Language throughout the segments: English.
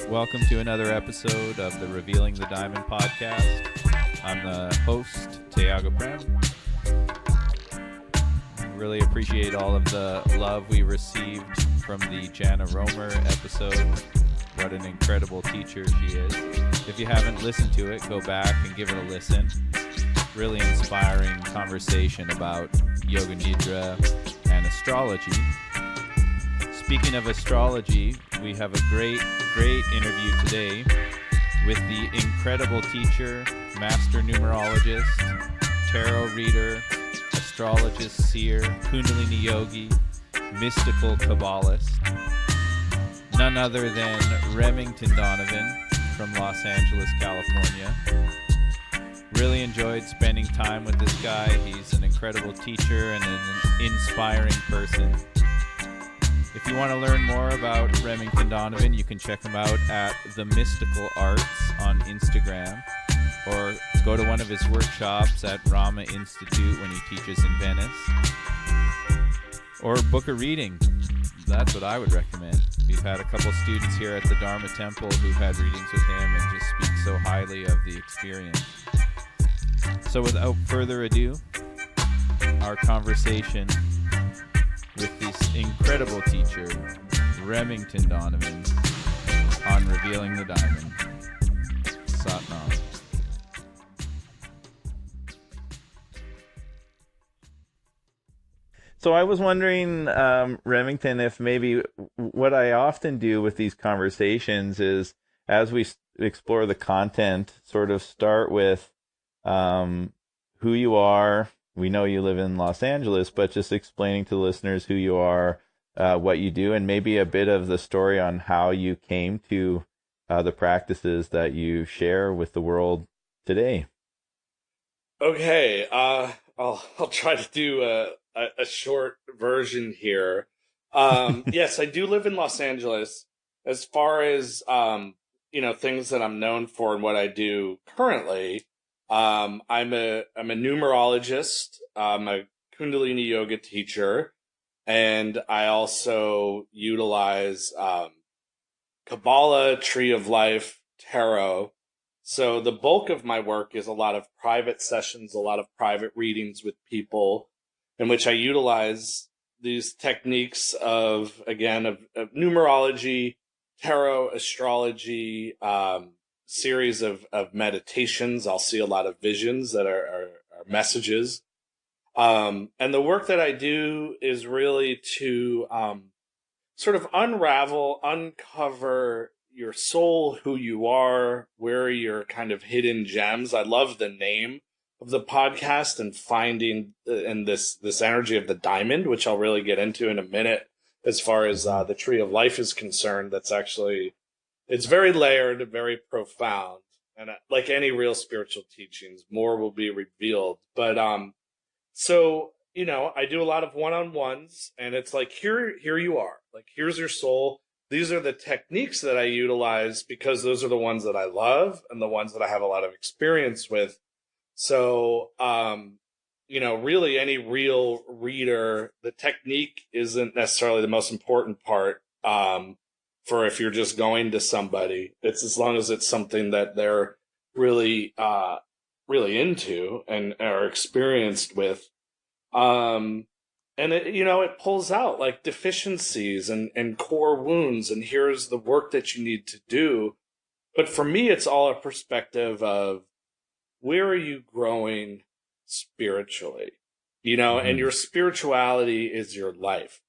Welcome to another episode of the Revealing the Diamond podcast. I'm the host, Tiago Prem. Really appreciate all of the love we received from the Jana Romer episode. What an incredible teacher she is. If you haven't listened to it, go back and give it a listen. Really inspiring conversation about Yoga Nidra and astrology. Speaking of astrology, we have a great interview today with the incredible teacher, master numerologist, tarot reader, astrologist, seer, Kundalini yogi, mystical Qabalist, none other than Remington Donovan from Los Angeles, California. Really enjoyed spending time with this guy. He's an incredible teacher and an inspiring person. If you want to learn more about Remington Donovan, you can check him out at The Mystical Arts on Instagram, or go to one of his workshops at Rama Institute when he teaches in Venice, or book a reading. That's what I would recommend. We've had a couple students here at the Dharma Temple who've had readings with him and just speak so highly of the experience. So without further ado, our conversation with this incredible teacher, Remington Donovan, on Revealing the Diamond. Satnam. So I was wondering, Remington, if maybe what I often do with these conversations is, as we explore the content, sort of start with who you are. We know you live in Los Angeles, but just explaining to the listeners who you are, what you do, and maybe a bit of the story on how you came to the practices that you share with the world today. Okay, I'll try to do a short version here. Yes, I do live in Los Angeles. As far as things that I'm known for and what I do currently, I'm a numerologist. I'm a Kundalini yoga teacher, and I also utilize Kabbalah, Tree of Life, Tarot. So the bulk of my work is a lot of private sessions, a lot of private readings with people, in which I utilize these techniques of numerology, tarot, astrology, series of meditations. I'll see a lot of visions that are messages. And the work that I do is really to sort of uncover your soul, who you are, where are your kind of hidden gems. I love the name of the podcast and finding in this energy of the diamond, which I'll really get into in a minute as far as the Tree of Life is concerned. That's actually... It's very layered, very profound, and like any real spiritual teachings, more will be revealed. But so I do a lot of one-on-ones, and it's like here you are, like here's your soul. These are the techniques that I utilize because those are the ones that I love and the ones that I have a lot of experience with. So really any real reader, the technique isn't necessarily the most important part. For if you're just going to somebody, it's as long as it's something that they're really into and are experienced with. And it pulls out like deficiencies and core wounds, and here's the work that you need to do. But for me, it's all a perspective of where are you growing spiritually, and your spirituality is your life.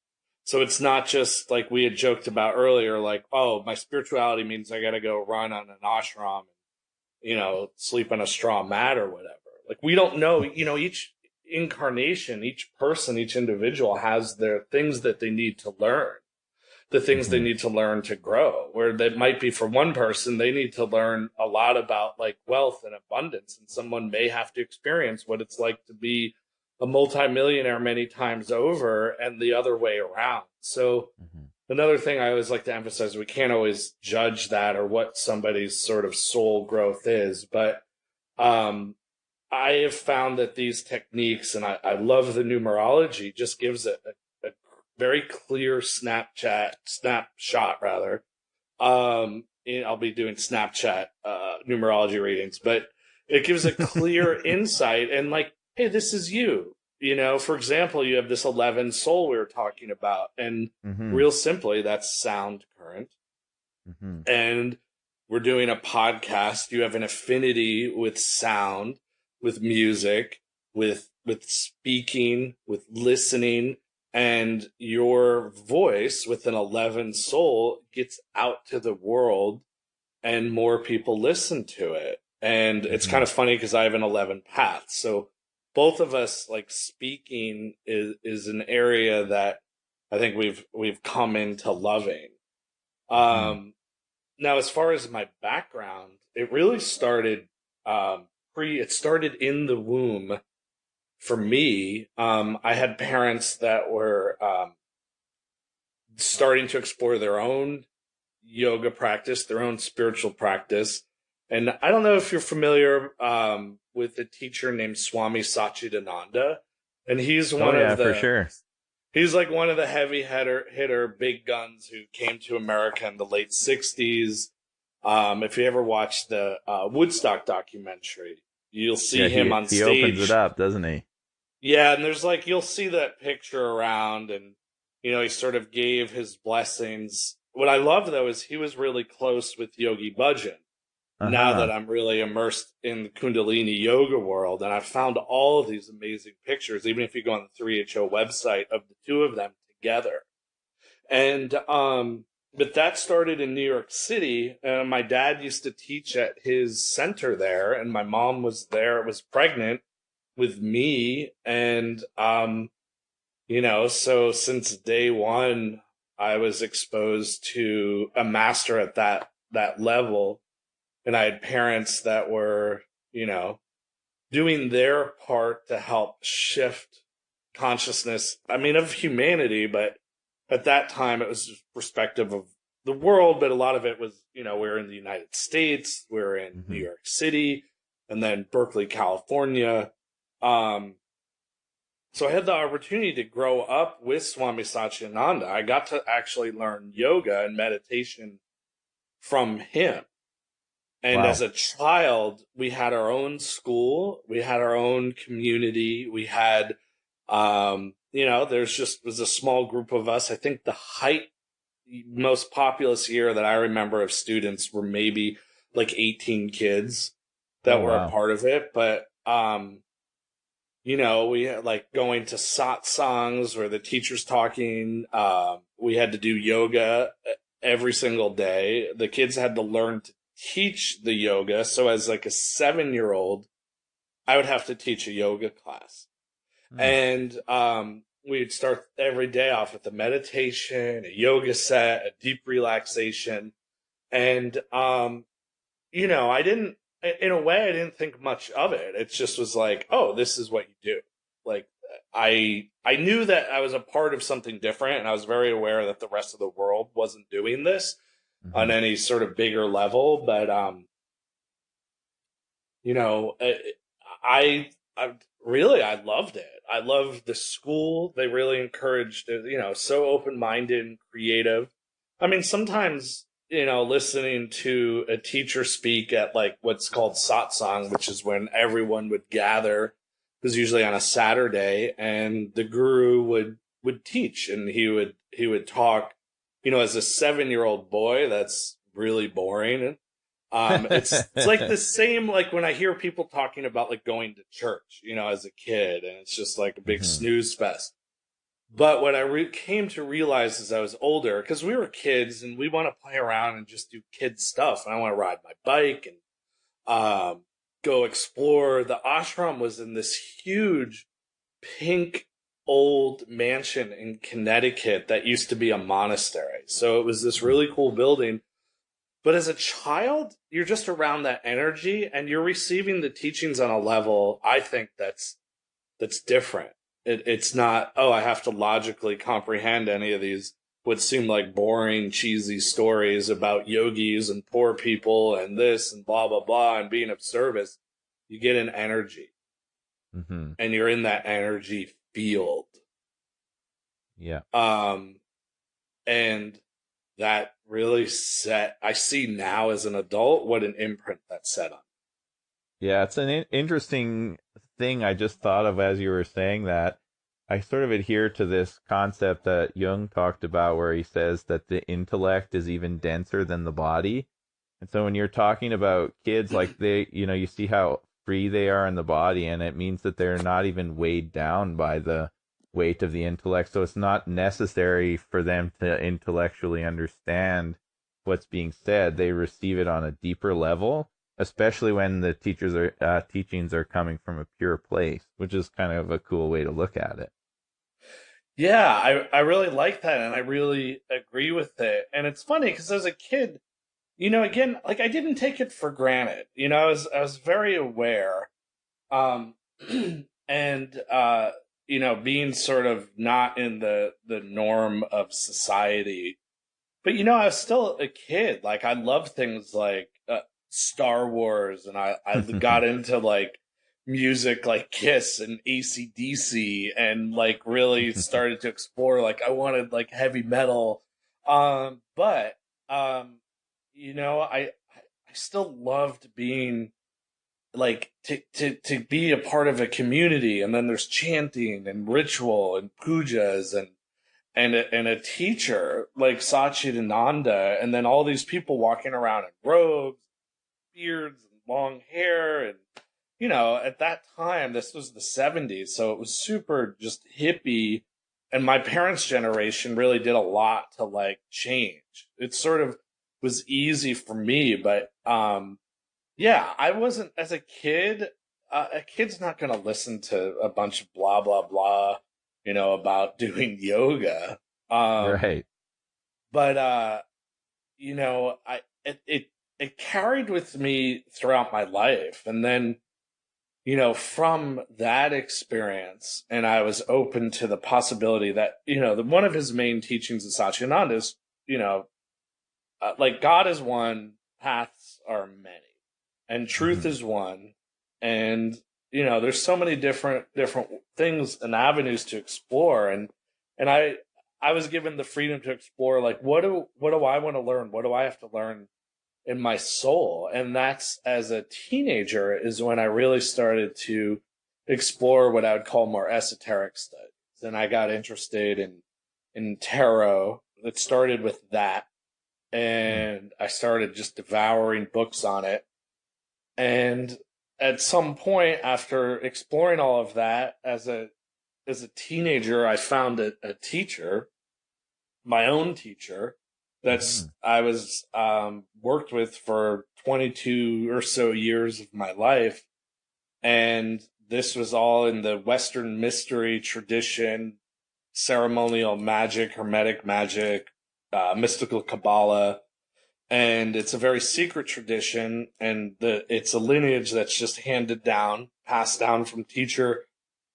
So it's not just like we had joked about earlier, like, oh, my spirituality means I got to go run on an ashram, and, sleep on a straw mat or whatever. Like, we don't know, each incarnation, each person, each individual has their things that they need to learn, the things they need to learn to grow, where they might be for one person, they need to learn a lot about like wealth and abundance. And someone may have to experience what it's like to be a multimillionaire many times over, and the other way around. So another thing I always like to emphasize, we can't always judge that or what somebody's sort of soul growth is, but I have found that these techniques, and I love the numerology, just gives a very clear snapshot I'll be doing Snapchat numerology readings, but it gives a clear insight and like, hey, this is you. You know, for example, you have this 11 soul we were talking about, and real simply, that's sound current. And we're doing a podcast. You have an affinity with sound, with music, with speaking, with listening, and your voice with an 11 soul gets out to the world and more people listen to it. And it's kind of funny because I have an 11 path. So both of us, like, speaking is an area that I think we've come into loving. Now, as far as my background, it really started it started in the womb for me. I had parents that were starting to explore their own yoga practice, their own spiritual practice. And I don't know if you're familiar with a teacher named Swami Satchidananda. And he's one of the... for sure. He's like one of the heavy hitter big guns who came to America in the late 60s. If you ever watch the Woodstock documentary, you'll see him on stage. He opens it up, doesn't he? Yeah, and there's like, you'll see that picture around, and, you know, he sort of gave his blessings. What I love, though, is he was really close with Yogi Bhajan. Now that I'm really immersed in the Kundalini yoga world, and I've found all of these amazing pictures, even if you go on the 3HO website, of the two of them together. And, but that started in New York City. My dad used to teach at his center there, and my mom was pregnant with me. And, you know, so since day one, I was exposed to a master at that level. And I had parents that were, you know, doing their part to help shift consciousness, I mean, of humanity, but at that time it was just perspective of the world, but a lot of it was, you know, we're in the United States, we're in New York City, and then Berkeley, California. So I had the opportunity to grow up with Swami Satchidananda. I got to actually learn yoga and meditation from him. And as a child, we had our own school, we had our own community, we had, you know, was a small group of us. I think the most populous year that I remember of students were maybe like 18 kids that were a part of it. But, you know, we had like going to satsangs where the teacher's talking. We had to do yoga every single day. The kids had to learn to teach the yoga. So as like a 7-year-old, I would have to teach a yoga class. And we'd start every day off with a meditation, a yoga set, a deep relaxation. And, you know, in a way, I didn't think much of it. It just was like, oh, this is what you do. Like, I knew that I was a part of something different, and I was very aware that the rest of the world wasn't doing this on any sort of bigger level. But, you know, I loved it. I loved the school. They really encouraged, you know, so open-minded and creative. I mean, sometimes, you know, listening to a teacher speak at like what's called satsang, which is when everyone would gather, it was usually on a Saturday, and the guru would teach, and he would talk. You know, as a 7-year-old boy, that's really boring. It's like the same, like when I hear people talking about like going to church, you know, as a kid, and it's just like a big snooze fest. But what I came to realize as I was older, because we were kids and we want to play around and just do kid stuff, and I want to ride my bike and go explore. The ashram was in this huge pink old mansion in Connecticut that used to be a monastery. So it was this really cool building. But as a child, you're just around that energy, and you're receiving the teachings on a level, I think, that's different. It's not, oh, I have to logically comprehend any of these what seem like boring, cheesy stories about yogis and poor people and this and blah, blah, blah, and being of service. You get an energy. And you're in that energy field. Yeah. And that really set, I see now as an adult what an imprint that set on. Yeah, it's an interesting thing I just thought of as you were saying that. I sort of adhere to this concept that Jung talked about where he says that the intellect is even denser than the body. And so when you're talking about kids, like you see how free they are in the body, and it means that they're not even weighed down by the weight of the intellect. So it's not necessary for them to intellectually understand what's being said. They receive it on a deeper level, especially when the teachings are coming from a pure place, which is kind of a cool way to look at it. Yeah, I really like that, and I really agree with it. And it's funny because as a kid, again, like I didn't take it for granted. I was very aware, um, and being sort of not in the norm of society. But I was still a kid. Like I loved things like Star Wars, and I got into like music like Kiss and AC/DC, and like really started to explore. Like I wanted like heavy metal, but I still loved being like to be a part of a community, and then there's chanting and ritual and pujas and a teacher like Satchidananda, and then all these people walking around in robes, beards, and long hair, and at that time this was the 70s, so it was super just hippie, and my parents' generation really did a lot to like change. It sort of was easy for me, but yeah, I wasn't as a kid. A kid's not going to listen to a bunch of blah blah blah, about doing yoga. Um, Right. but I it carried with me throughout my life, and then from that experience, and I was open to the possibility that one of his main teachings of Satchidananda is like God is one, paths are many, and truth Hmm. is one, and there's so many different things and avenues to explore, and I was given the freedom to explore like what do I want to learn, what do I have to learn in my soul, and that's as a teenager is when I really started to explore what I would call more esoteric studies, and I got interested in tarot. It started with that, Hmm. and I started just devouring books on it. And at some point, after exploring all of that as a teenager, I found a teacher, my own teacher, Hmm. that's I was worked with for 22 or so years of my life, and this was all in the Western mystery tradition, ceremonial magic, hermetic magic, mystical Kabbalah, and it's a very secret tradition, and it's a lineage that's just handed down, passed down from teacher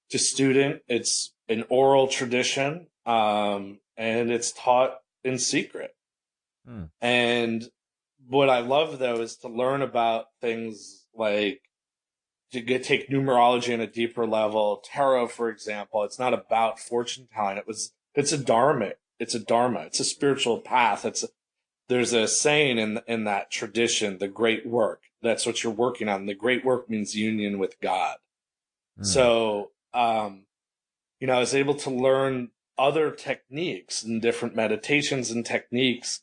to student. It's an oral tradition, and it's taught in secret. Hmm. And what I love though is to learn about things like take numerology on a deeper level. Tarot, for example, it's not about fortune telling. It's a dharma. It's a dharma. It's a spiritual path. There's a saying in that tradition, the great work. That's what you're working on. The great work means union with God. Hmm. So, I was able to learn other techniques and different meditations and techniques.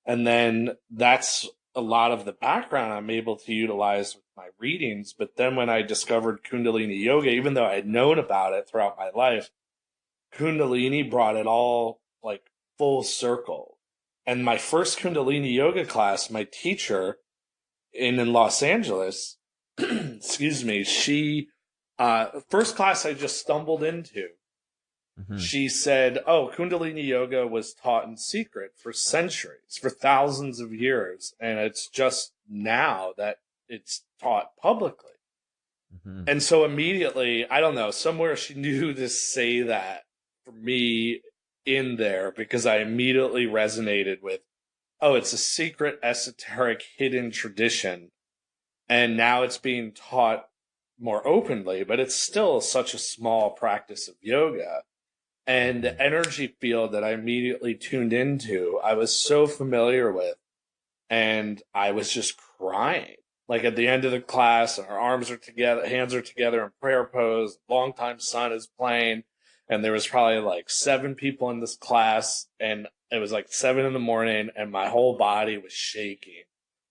And then that's a lot of the background I'm able to utilize with my readings. But then when I discovered Kundalini Yoga, even though I had known about it throughout my life, Kundalini brought it all like full circle. And my first Kundalini yoga class, my teacher in Los Angeles, excuse me, she, first class I just stumbled into, Hmm. she said, "Oh, Kundalini yoga was taught in secret for centuries, for thousands of years, and it's just now that it's taught publicly." Hmm. And so immediately, I don't know, somewhere she knew to say that for me in there because I immediately resonated with, oh, it's a secret, esoteric, hidden tradition. And now it's being taught more openly, but it's still such a small practice of yoga. And the energy field that I immediately tuned into, I was so familiar with. And I was just crying. Like at the end of the class, and our arms are together, hands are together in prayer pose. Longtime son is playing, and there was probably like 7 people in this class, and it was like 7 in the morning, and my whole body was shaking.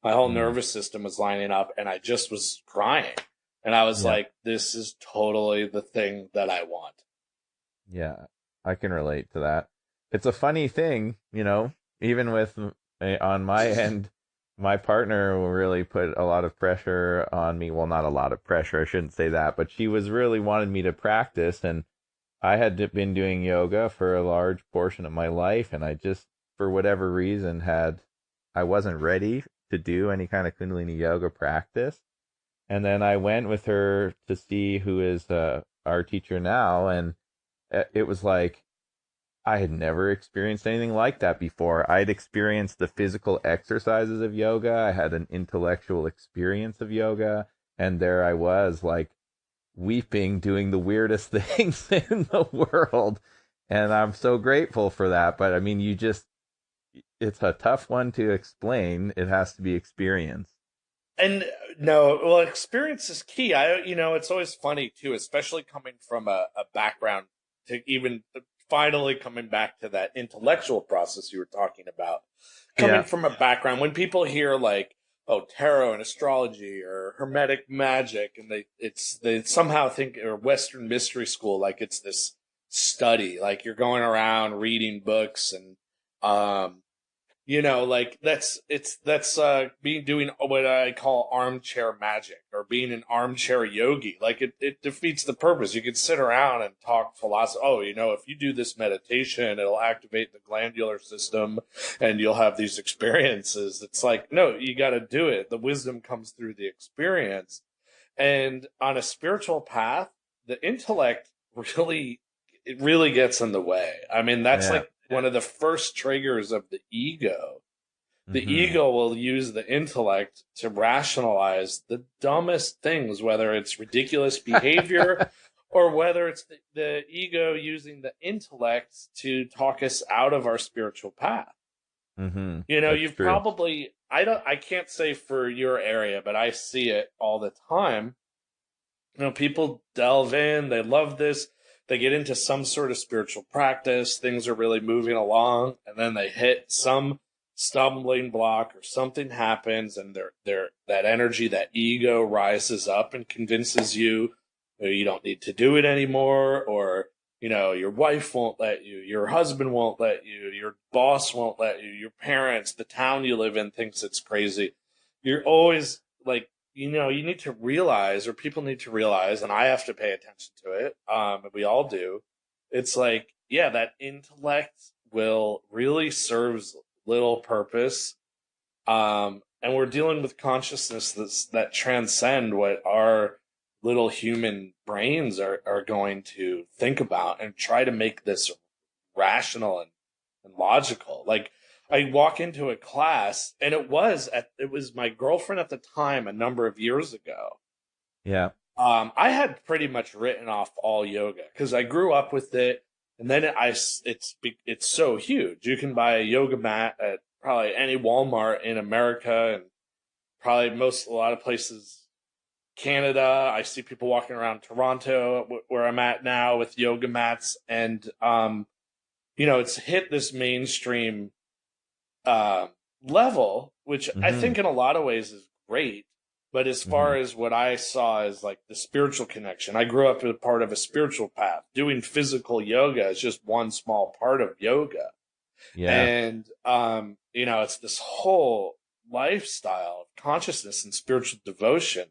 My whole Mm. nervous system was lining up, and I just was crying. And I was Yeah. like, "This is totally the thing that I want." Yeah, I can relate to that. It's a funny thing, even with on my end, my partner will really put a lot of pressure on me. Well, not a lot of pressure, I shouldn't say that, but she was really wanted me to practice, and I had been doing yoga for a large portion of my life, and I just, for whatever reason, I wasn't ready to do any kind of Kundalini yoga practice. And then I went with her to see who is our teacher now, and it was like I had never experienced anything like that before. I'd experienced the physical exercises of yoga. I had an intellectual experience of yoga, and there I was, like, weeping, doing the weirdest things in the world. And I'm so grateful for that. But I mean, it's a tough one to explain. It has to be experienced. And no, well, experience is key. It's always funny too, especially coming from a background to even finally coming back to that intellectual process you were talking about. Coming Yeah. from a background, when people hear like, oh, tarot and astrology or hermetic magic, and they somehow think, or Western mystery school, like it's this study, like you're going around reading books and, like that's being doing what I call armchair magic or being an armchair yogi. Like it defeats the purpose. You could sit around and talk philosophy. Oh, if you do this meditation, it'll activate the glandular system and you'll have these experiences. It's like, no, you got to do it. The wisdom comes through the experience. And on a spiritual path, the intellect really gets in the way. I mean, that's like one of the first triggers of the ego. The ego will use the intellect to rationalize the dumbest things, whether it's ridiculous behavior or whether it's the ego using the intellect to talk us out of our spiritual path. Mm-hmm. You've probably, I can't say for your area, but I see it all the time. People delve in, they love this. They get into some sort of spiritual practice, things are really moving along, and then they hit some stumbling block or something happens, and that energy, that ego rises up and convinces you you don't need to do it anymore, or your wife won't let you, your husband won't let you, your boss won't let you, your parents, the town you live in thinks it's crazy. You're always like, you need to realize, or people need to realize, and I have to pay attention to it, and we all do. It's like, yeah, that intellect will really serves little purpose. And we're dealing with consciousness that transcend what our little human brains are going to think about and try to make this rational and logical. Like, I walk into a class, and it was my girlfriend at the time a number of years ago. Yeah. I had pretty much written off all yoga because I grew up with it, and then it's so huge. You can buy a yoga mat at probably any Walmart in America, and probably a lot of places, Canada. I see people walking around Toronto, where I'm at now, with yoga mats, and it's hit this mainstream level, which I think in a lot of ways is great. But as far as what I saw as like the spiritual connection, I grew up as a part of a spiritual path. Doing physical yoga is just one small part of yoga. Yeah. And, it's this whole lifestyle of consciousness and spiritual devotion.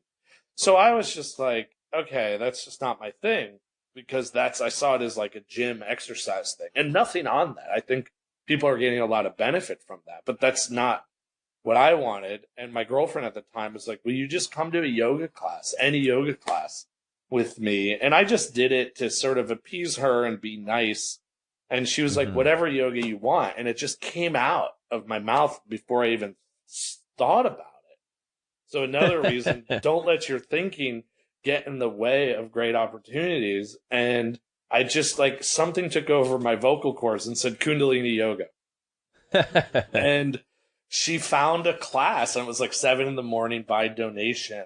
So I was just like, okay, that's just not my thing, because I saw it as like a gym exercise thing, and nothing on that. I think people are getting a lot of benefit from that, but that's not what I wanted. And my girlfriend at the time was like, will you just come to a yoga class, any yoga class with me? And I just did it to sort of appease her and be nice. And she was like, whatever yoga you want. And it just came out of my mouth before I even thought about it. So another reason, don't let your thinking get in the way of great opportunities. And I just like something took over my vocal cords and said Kundalini yoga. And she found a class, and it was like 7 a.m. by donation.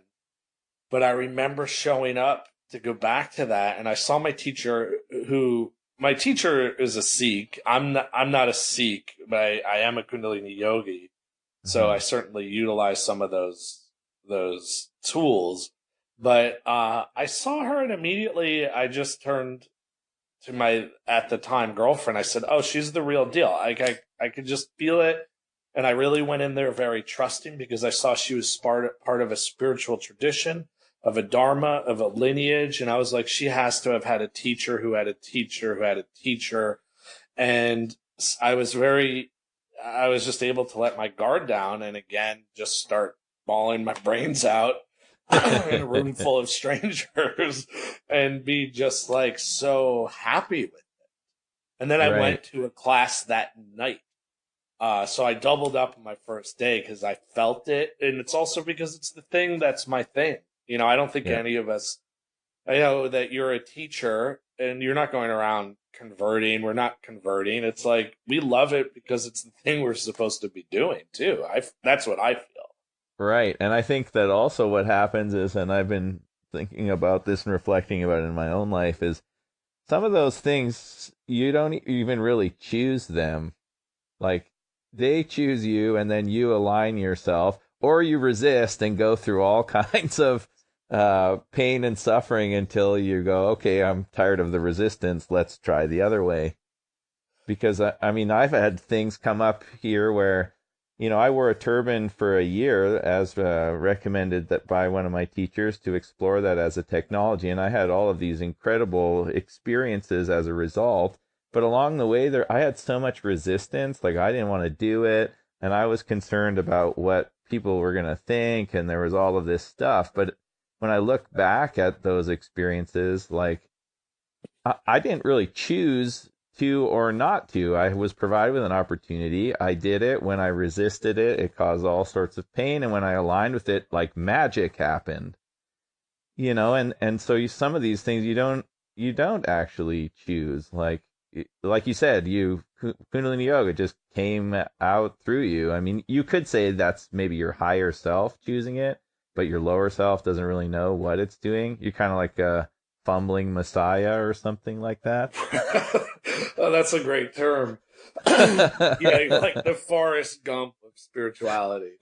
But I remember showing up to go back to that, and I saw my teacher, my teacher is a Sikh. I'm not a Sikh, but I am a Kundalini yogi. So I certainly utilize some of those tools. But I saw her, and immediately I just turned to my, at the time, girlfriend. I said, "Oh, she's the real deal." I could just feel it. And I really went in there very trusting because I saw she was part of a spiritual tradition, of a dharma, of a lineage. And I was like, she has to have had a teacher who had a teacher who had a teacher. And I was just able to let my guard down and again, just start bawling my brains out in a room full of strangers and be just like so happy with it. And then I went to a class that night. So I doubled up on my first day because I felt it. And it's also because it's the thing that's my thing. You know, I don't think any of us, I know that you're a teacher and you're not going around converting. We're not converting. It's like, we love it because it's the thing we're supposed to be doing too. That's what I feel. Right. And I think that also what happens is, and I've been thinking about this and reflecting about it in my own life, is some of those things, you don't even really choose them. Like, they choose you and then you align yourself, or you resist and go through all kinds of pain and suffering until you go, okay, I'm tired of the resistance. Let's try the other way. Because, I mean, I've had things come up here where, you know, I wore a turban for a year as recommended that by one of my teachers to explore that as a technology. And I had all of these incredible experiences as a result. But along the way there, I had so much resistance. Like, I didn't want to do it. And I was concerned about what people were going to think. And there was all of this stuff. But when I look back at those experiences, like, I didn't really choose to or not to. I was provided with an opportunity. I did it. When I resisted it, it caused all sorts of pain. And when I aligned with it, like, magic happened. You know, and so some of these things you don't actually choose. Like you said, Kundalini yoga just came out through you. I mean, you could say that's maybe your higher self choosing it, but your lower self doesn't really know what it's doing. You're kind of like a fumbling messiah or something like that. Oh, that's a great term. Yeah, like the Forrest Gump of spirituality.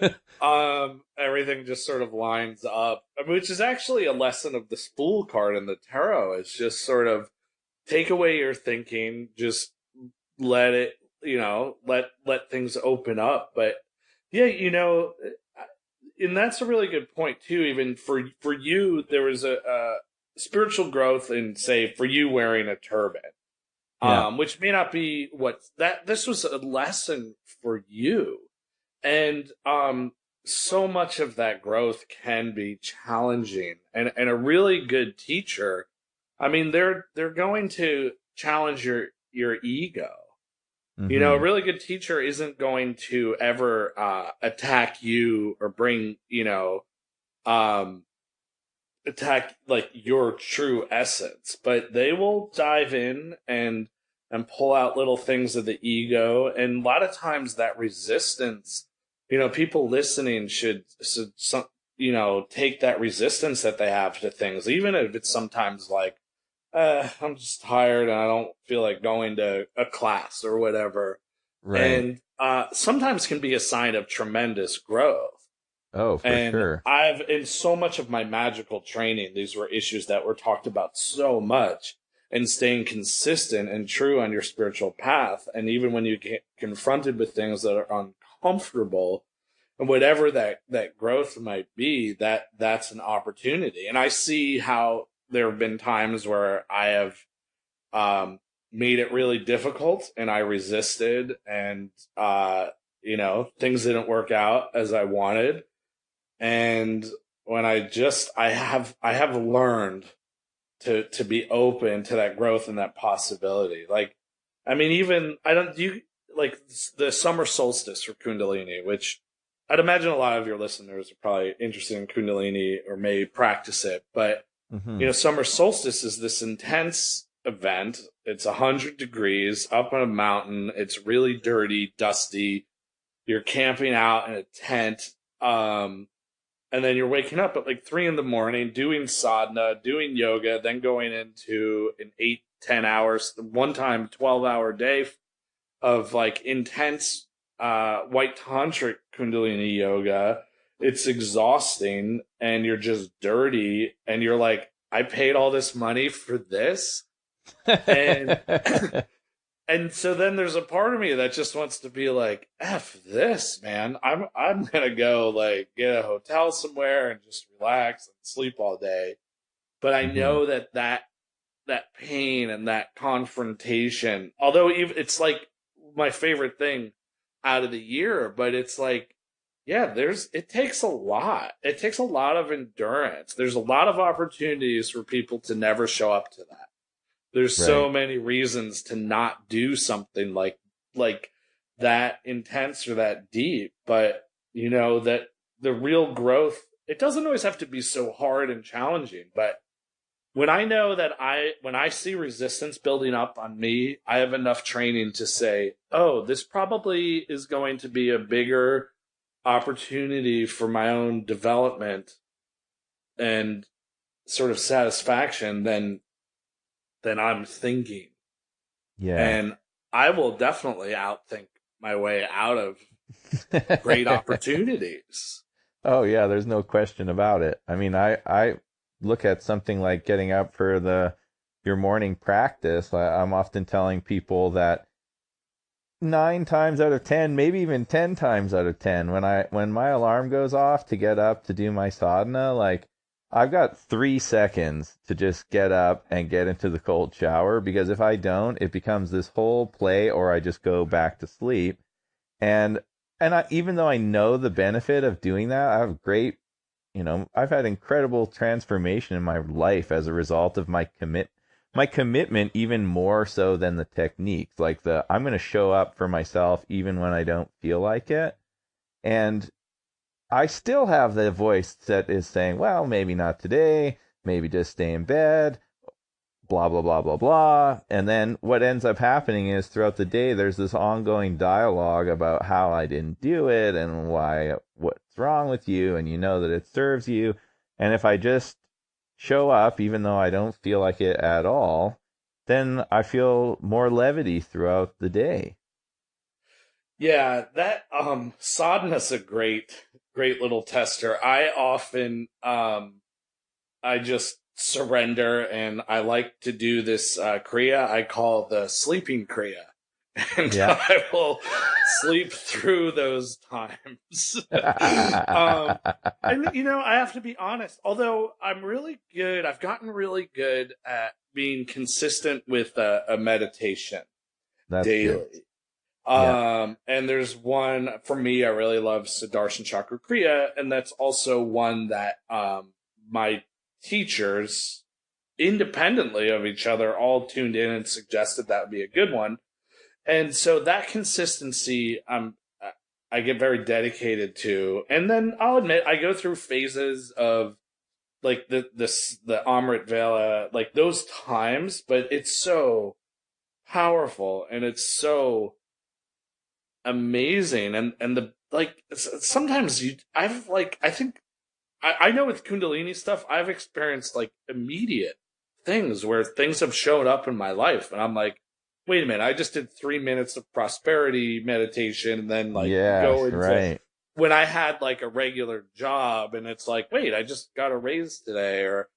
Everything just sort of lines up, which is actually a lesson of the Spool card in the tarot. It's just sort of take away your thinking, just let it, you know, let things open up. But yeah, you know, and that's a really good point too. Even for you, there was a spiritual growth in, say, for you wearing a turban. Which may not be this was a lesson for you. And so much of that growth can be challenging. And a really good teacher, I mean, they're going to challenge your ego. Mm-hmm. You know, a really good teacher isn't going to ever attack you or bring, you know, attack like your true essence, but they will dive in and pull out little things of the ego. And a lot of times that resistance, you know, people listening should you know, take that resistance that they have to things, even if it's sometimes like, I'm just tired and I don't feel like going to a class or whatever. Right. And sometimes can be a sign of tremendous growth. Oh, for sure. In so much of my magical training, these were issues that were talked about so much, and staying consistent and true on your spiritual path. And even when you get confronted with things that are uncomfortable, and whatever that growth might be, that's an opportunity. And I see how there have been times where I have made it really difficult and I resisted, and you know, things didn't work out as I wanted. And when I have learned to be open to that growth and that possibility. Like, I mean, even like the summer solstice for Kundalini, which I'd imagine a lot of your listeners are probably interested in Kundalini or may practice it, but you know, summer solstice is this intense event. It's 100 degrees up on a mountain. It's really dirty, dusty. You're camping out in a tent. And then you're waking up at like 3 a.m, doing sadhana, doing yoga, then going into an 8-10 hours, one time 12-hour day of like intense white tantric Kundalini yoga. It's exhausting, and you're just dirty, and you're like, I paid all this money for this, and and so then there's a part of me that just wants to be like, F this, man. I'm gonna go like get a hotel somewhere and just relax and sleep all day. But I know that pain and that confrontation, although it's like my favorite thing out of the year, but it's like, yeah, it takes a lot. It takes a lot of endurance. There's a lot of opportunities for people to never show up to that. There's so many reasons to not do something like that intense or that deep, but that the real growth, it doesn't always have to be so hard and challenging. But when I know that when I see resistance building up on me, I have enough training to say, oh, this probably is going to be a bigger opportunity for my own development and sort of satisfaction than I'm thinking. Yeah. And I will definitely outthink my way out of great opportunities. Oh yeah, there's no question about it. I mean, I look at something like getting up for your morning practice. I'm often telling people that 9 times out of 10, maybe even 10 times out of 10, when my alarm goes off to get up to do my sadhana, like, I've got 3 seconds to just get up and get into the cold shower, because if I don't, it becomes this whole play, or I just go back to sleep. And even though I know the benefit of doing that, I have I've had incredible transformation in my life as a result of my commitment, even more so than the techniques. Like I'm going to show up for myself even when I don't feel like it. And I still have the voice that is saying, well, maybe not today, maybe just stay in bed, blah, blah, blah, blah, blah. And then what ends up happening is throughout the day, there's this ongoing dialogue about how I didn't do it and what's wrong with you, and that it serves you. And if I just show up, even though I don't feel like it at all, then I feel more levity throughout the day. Yeah, that sadhana's a great little tester. I often I just surrender, and I like to do this kriya I call the sleeping kriya. And I will sleep through those times. And I have to be honest, although I've gotten really good at being consistent with a meditation. That's daily. Good. And there's one for me, I really love Sudarshan Chakra Kriya, and that's also one that my teachers, independently of each other, all tuned in and suggested that would be a good one. And so that consistency, I get very dedicated to. And then I'll admit, I go through phases of like the Amrit Vela, like those times, but it's so powerful and it's so amazing. And the, like, sometimes I know with Kundalini stuff, I've experienced like immediate things where things have showed up in my life, and I'm like, wait a minute, I just did 3 minutes of prosperity meditation, and then go into when I had like a regular job, and it's like, wait, I just got a raise today, or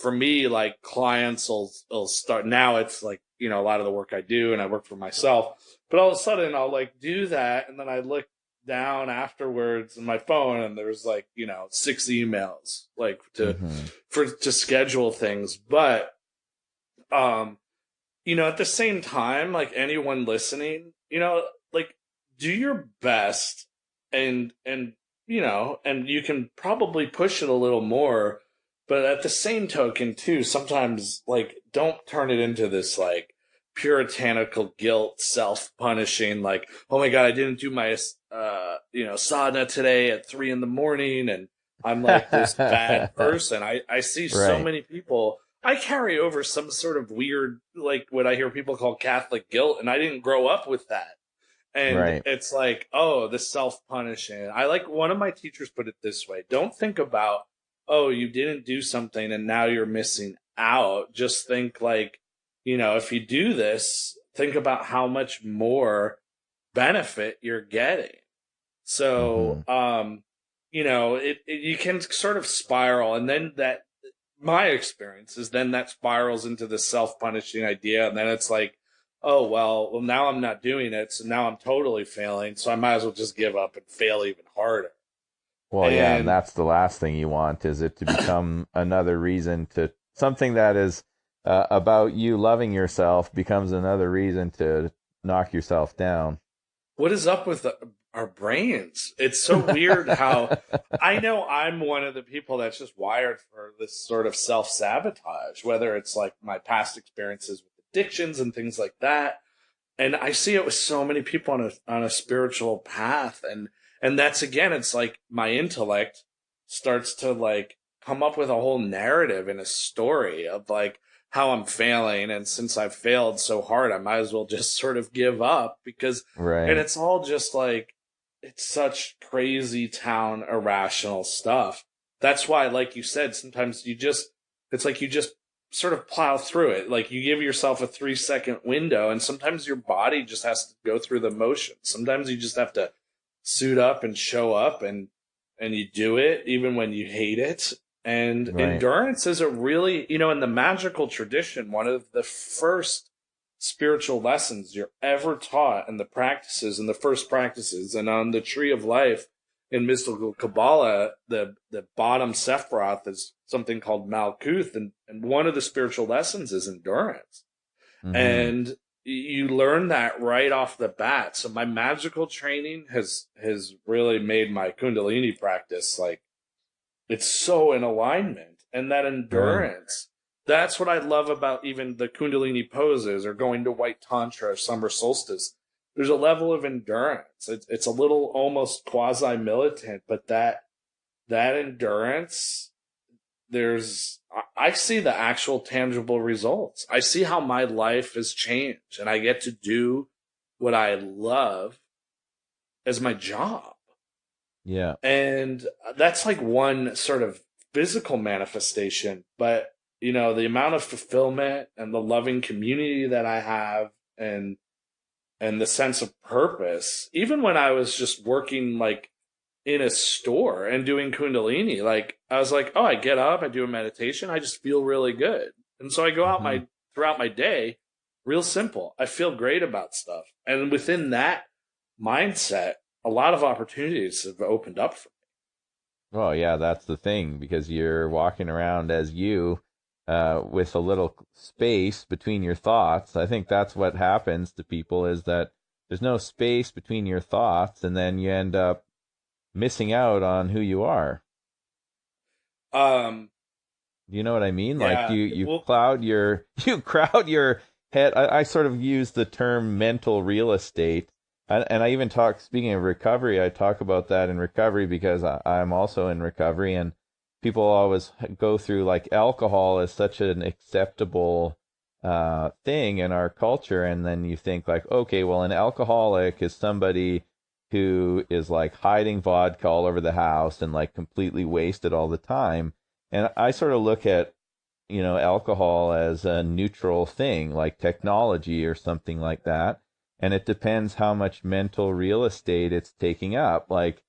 for me, like clients will start. Now it's like, a lot of the work I do, and I work for myself, but all of a sudden I'll like do that, and then I look down afterwards in my phone, and there's like 6 emails like to schedule things. But at the same time, like anyone listening, like do your best, and you can probably push it a little more, but at the same token too, sometimes like don't turn it into this like puritanical guilt, self-punishing, like, oh my God, I didn't do my sadhana today at 3 a.m, and I'm like this bad person. I see so many people. I carry over some sort of weird, like what I hear people call Catholic guilt, and I didn't grow up with that. And Right. it's like, oh, the self-punishing. I like one of my teachers put it this way. Don't think about, oh, you didn't do something and now you're missing out. Just think like, if you do this, think about how much more benefit you're getting. So, Hmm. you can sort of spiral, and then my experience is then that spirals into the self-punishing idea, and then it's like, oh well, now I'm not doing it, so now I'm totally failing, so I might as well just give up and fail even harder. Well, yeah, and And that's the last thing you want, is it to become another reason to something that is about you loving yourself becomes another reason to knock yourself down. what is up with our brains? It's so weird how I know I'm one of the people that's just wired for this sort of self-sabotage, whether it's like my past experiences with addictions and things like that. And I see it with so many people on a spiritual path, and that's, again, it's like my intellect starts to like come up with a whole narrative and a story of like how I'm failing, and since I've failed so hard, I might as well just sort of give up, because and Right. it's all just like, it's such crazy town irrational stuff. That's why, like you said, sometimes it's like you just sort of plow through it. Like you give yourself a 3-second window, and sometimes your body just has to go through the motions. Sometimes you just have to suit up and show up, and you do it even when you hate it. And Right. endurance is a really, in the magical tradition, one of the first spiritual lessons you're ever taught, and the first practices, and on the tree of life in mystical Kabbalah, the bottom Sephiroth is something called Malkuth, and one of the spiritual lessons is endurance. Hmm. And you learn that right off the bat. So my magical training has really made my Kundalini practice like, it's so in alignment. And that Right. endurance, that's what I love about even the Kundalini poses, or going to white tantra or summer solstice. There's a level of endurance. It's a little almost quasi militant, but that endurance, I see the actual tangible results. I see how my life has changed, and I get to do what I love as my job. Yeah. And that's like one sort of physical manifestation, but the amount of fulfillment and the loving community that I have, and the sense of purpose, even when I was just working like in a store and doing Kundalini, like I was like, oh, I get up, I do a meditation, I just feel really good. And so I go out Hmm. throughout my day, real simple. I feel great about stuff. And within that mindset, a lot of opportunities have opened up for Well, yeah, that's the thing, because you're walking around as you, with a little space between your thoughts. I think that's what happens to people, is that there's no space between your thoughts, and then you end up missing out on who you are. me. You know what I mean? Like Yeah, you well, cloud your you crowd your head. I sort of use the term mental real estate, and I even talk. Speaking of recovery, I talk about that in recovery, because I'm also in recovery, and people always go through, like, alcohol is such an acceptable thing in our culture, and then you think like, okay, well, an alcoholic is somebody who is like hiding vodka all over the house and like completely wasted all the time. And I sort of look at, alcohol as a neutral thing, like technology or something like that. And it depends how much mental real estate it's taking up. Like,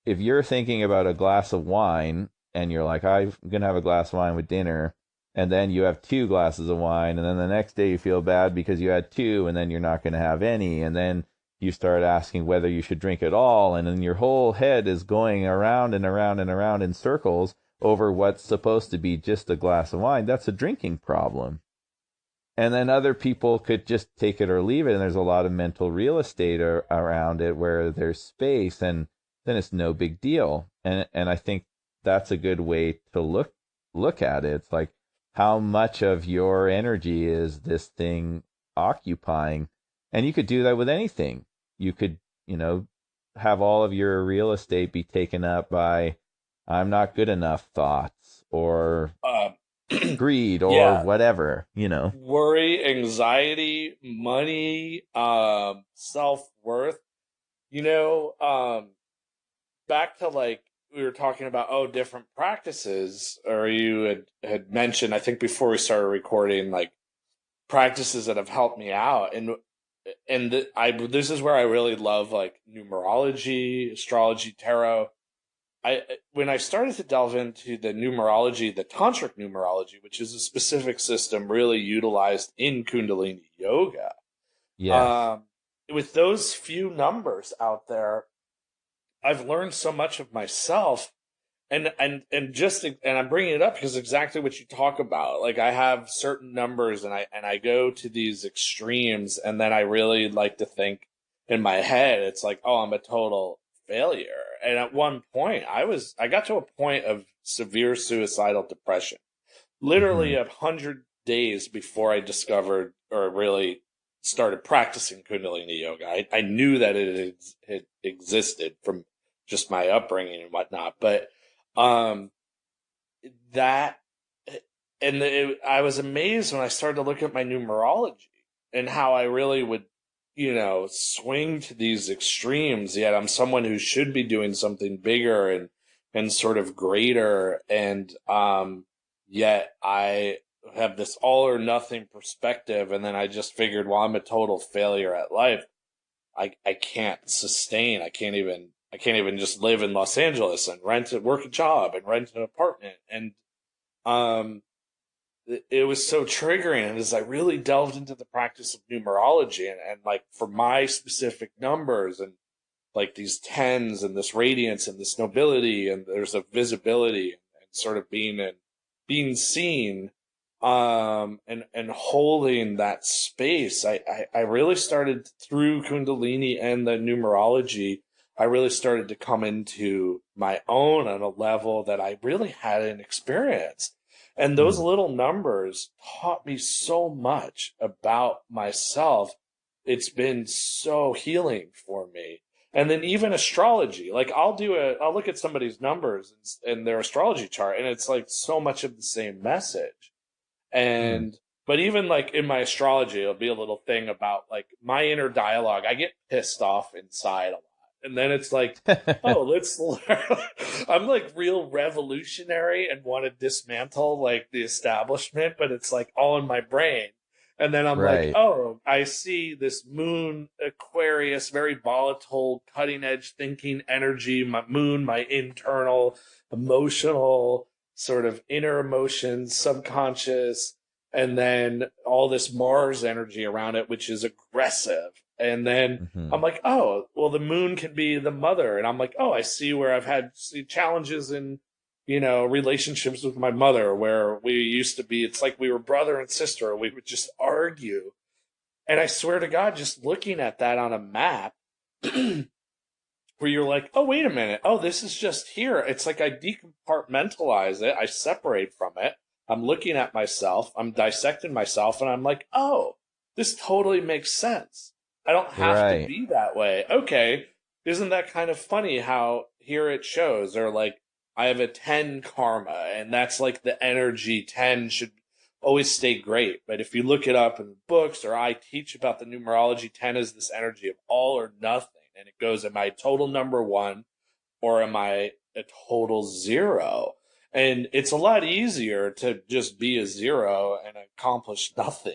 if you're thinking about a glass of wine and you're like, I'm going to have a glass of wine with dinner, and then you have 2 glasses of wine, and then the next day you feel bad because you had two, and then you're not going to have any. And then you start asking whether you should drink at all. And then your whole head is going around and around and around in circles over what's supposed to be just a glass of wine. That's a drinking problem. And then other people could just take it or leave it, and there's a lot of mental real estate around it where there's space, and then it's no big deal. And I think that's a good way to look at it. It's like, how much of your energy is this thing occupying? And you could do that with anything. You could, have all of your real estate be taken up by "I'm not good enough" thoughts, or uh, greed or Yeah. whatever, you know. Worry, anxiety, money, self-worth. You know, back to like we were talking about, different practices, or you had mentioned, I think before we started recording, like practices that have helped me out, and this is where I really love like numerology, astrology, tarot. I When I started to delve into the numerology, the tantric numerology, which is a specific system really utilized in Kundalini yoga, Yes. um, with those few numbers out there, I've learned so much of myself, and I'm bringing it up because exactly what you talk about. Like I have certain numbers, and I go to these extremes, and then I really like to think in my head, it's like, oh, I'm a total failure. And at one point, I got to a point of severe suicidal depression, literally Hmm. 100 days before I discovered or really started practicing Kundalini yoga. I knew that it existed from just my upbringing and whatnot, but um, that I was amazed when I started to look at my numerology and how I really would, swing to these extremes. Yet I'm someone who should be doing something bigger and sort of greater, and yet I have this all or nothing perspective. And then I just figured, well, I'm a total failure at life. I can't sustain. I can't even just live in Los Angeles and work a job and rent an apartment. And um, it was so triggering. And as I really delved into the practice of numerology, and like for my specific numbers, and like these tens and this radiance and this nobility, and there's a visibility and sort of being seen, and holding that space. I really started through Kundalini and the numerology. I really started to come into my own on a level that I really hadn't experienced. And those Hmm. little numbers taught me so much about myself. It's been so healing for me. And then even astrology, like I'll look at somebody's numbers and their astrology chart, and it's like so much of the same message. Hmm. And but even like in my astrology, it'll be a little thing about like my inner dialogue. I get pissed off inside a lot. And then it's like, oh, let's learn. I'm like real revolutionary and want to dismantle like the establishment, but it's like all in my brain. And then I'm like, Right. oh, I see this moon Aquarius, very volatile, cutting edge thinking energy, my moon, my internal emotional sort of inner emotions, subconscious, and then all this Mars energy around it, which is aggressive. And then Hmm. I'm like, oh, well, the moon can be the mother. And I'm like, oh, I see where I've had challenges in, relationships with my mother, where we used to be, it's like we were brother and sister. We would just argue. And I swear to God, just looking at that on a map, where you're like, oh, wait a minute. Oh, this is just here. It's like I decompartmentalize it. I separate from it. I'm looking at myself. I'm dissecting myself. And I'm like, oh, this totally makes sense. I don't have to Right. be that way. Okay. Isn't that kind of funny how here it shows? Or like, I have a 10 karma, and that's like the energy 10 should always stay great. But if you look it up in books, or I teach about the numerology, 10 is this energy of all or nothing. And it goes, am I total number one, or am I a total zero? And it's a lot easier to just be a zero and accomplish nothing,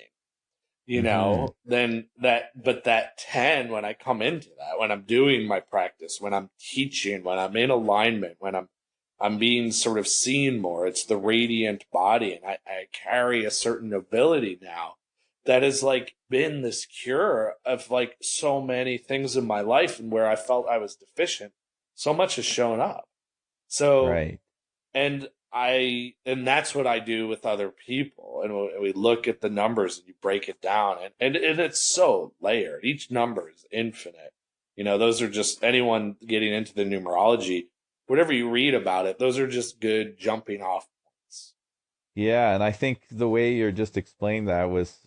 Hmm. than that. But that 10, when I come into that, when I'm doing my practice, when I'm teaching, when I'm in alignment, when I'm being sort of seen more, it's the radiant body. And I carry a certain ability now that has like been this cure of like so many things in my life, and where I felt I was deficient, so much has shown up. So, Right. and that's what I do with other people. And we look at the numbers and you break it down, and it's so layered. Each number is infinite. Those are just anyone getting into the numerology, whatever you read about it, those are just good jumping off points. Yeah, and I think the way you're just explaining that was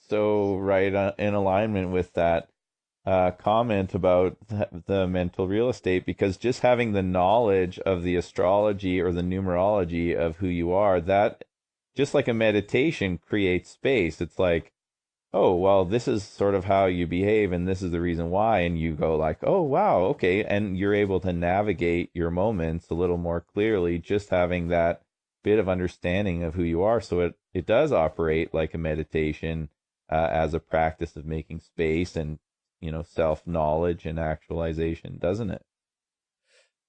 so right in alignment with that comment about the mental real estate, because just having the knowledge of the astrology or the numerology of who you are, that just like a meditation creates space. It's like, oh, well, this is sort of how you behave and this is the reason why. And you go like, oh, wow, okay. And you're able to navigate your moments a little more clearly, just having that bit of understanding of who you are. So it does operate like a meditation, as a practice of making space and, self-knowledge and actualization, doesn't it?